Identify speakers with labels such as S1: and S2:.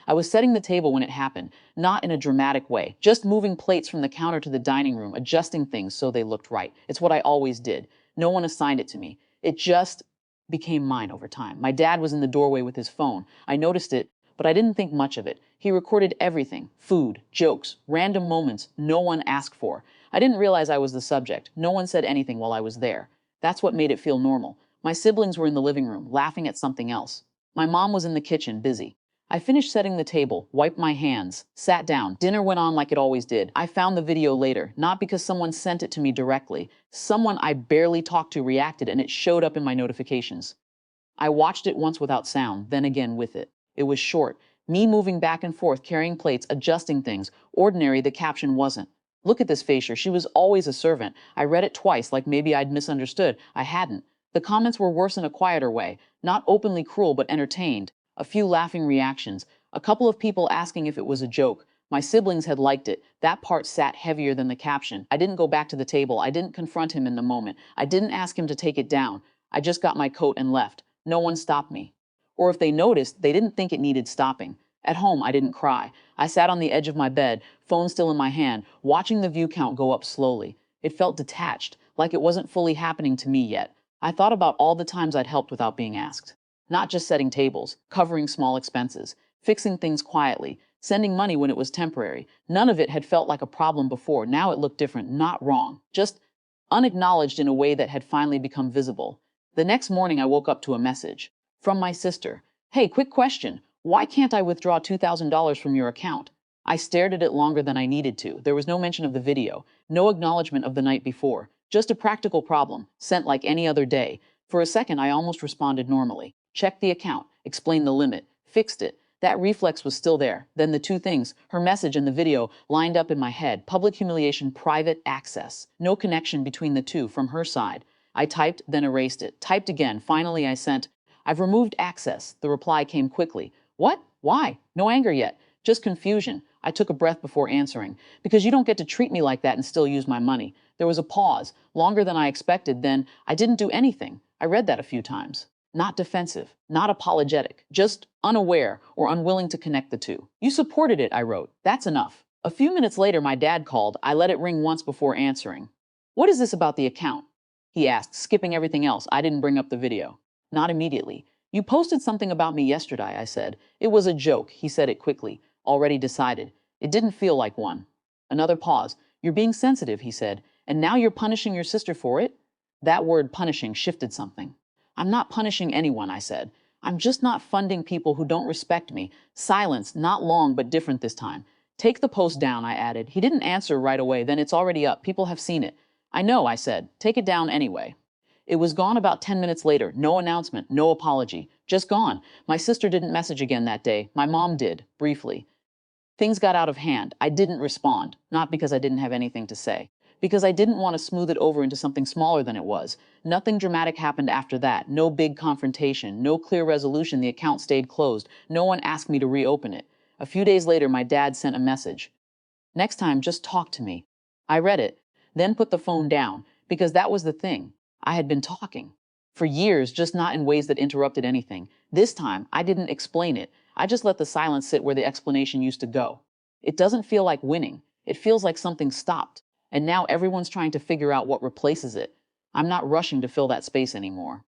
S1: I was setting the table when it happened, not in a dramatic way, just moving plates from the counter to the dining room, adjusting things so they looked right. It's what I always did. No one assigned it to me. It just became mine over time. My dad was in the doorway with his phone. I noticed it, but I didn't think much of it. He recorded everything: food, jokes, random moments no one asked for. I didn't realize I was the subject. No one said anything while I was there. That's what made it feel normal. My siblings were in the living room, laughing at something else. My mom was in the kitchen, busy. I finished setting the table, wiped my hands, sat down. Dinner went on like it always did. I found the video later, not because someone sent it to me directly. Someone I barely talked to reacted, and it showed up in my notifications. I watched it once without sound, then again with it. It was short. Me moving back and forth, carrying plates, adjusting things. Ordinary, the caption wasn't. Look at this facial. She was always a servant. I read it twice, like maybe I'd misunderstood. I hadn't. The comments were worse in a quieter way. Not openly cruel, but entertained. A few laughing reactions. A couple of people asking if it was a joke. My siblings had liked it. That part sat heavier than the caption. I didn't go back to the table. I didn't confront him in the moment. I didn't ask him to take it down. I just got my coat and left. No one stopped me. Or if they noticed, they didn't think it needed stopping. At home, I didn't cry. I sat on the edge of my bed, phone still in my hand, watching the view count go up slowly. It felt detached, like it wasn't fully happening to me yet. I thought about all the times I'd helped without being asked. Not just setting tables, covering small expenses, fixing things quietly, sending money when it was temporary. None of it had felt like a problem before. Now it looked different, not wrong, just unacknowledged in a way that had finally become visible. The next morning, I woke up to a message from my sister. Hey, quick question. Why can't I withdraw $2,000 from your account? I stared at it longer than I needed to. There was no mention of the video, no acknowledgement of the night before, just a practical problem, sent like any other day. For a second, I almost responded normally. Checked the account, explained the limit, fixed it. That reflex was still there. Then the two things, her message and the video, lined up in my head. Public humiliation, private access. No connection between the two from her side. I typed, then erased it. Typed again. Finally, I sent, I've removed access. The reply came quickly. What? Why? No anger yet. Just confusion. I took a breath before answering. Because you don't get to treat me like that and still use my money. There was a pause, longer than I expected. Then I didn't do anything. I read that a few times. Not defensive, not apologetic, just unaware or unwilling to connect the two. You supported it, I wrote. That's enough. A few minutes later, my dad called. I let it ring once before answering. What is this about the account? He asked, skipping everything else. I didn't bring up the video. Not immediately. You posted something about me yesterday, I said. It was a joke, he said it quickly. Already decided. It didn't feel like one. Another pause. You're being sensitive, he said. And now you're punishing your sister for it? That word punishing shifted something. I'm not punishing anyone, I said. I'm just not funding people who don't respect me. Silence, not long, but different this time. Take the post down, I added. He didn't answer right away. Then it's already up. People have seen it. I know, I said. Take it down anyway. It was gone about 10 minutes later. No announcement, no apology. Just gone. My sister didn't message again that day. My mom did, briefly. Things got out of hand. I didn't respond, not because I didn't have anything to say, because I didn't want to smooth it over into something smaller than it was. Nothing dramatic happened after that. No big confrontation, no clear resolution. The account stayed closed. No one asked me to reopen it. A few days later, my dad sent a message. Next time, just talk to me. I read it, then put the phone down, because that was the thing. I had been talking for years, just not in ways that interrupted anything. This time, I didn't explain it. I just let the silence sit where the explanation used to go. It doesn't feel like winning. It feels like something stopped. And now everyone's trying to figure out what replaces it. I'm not rushing to fill that space anymore.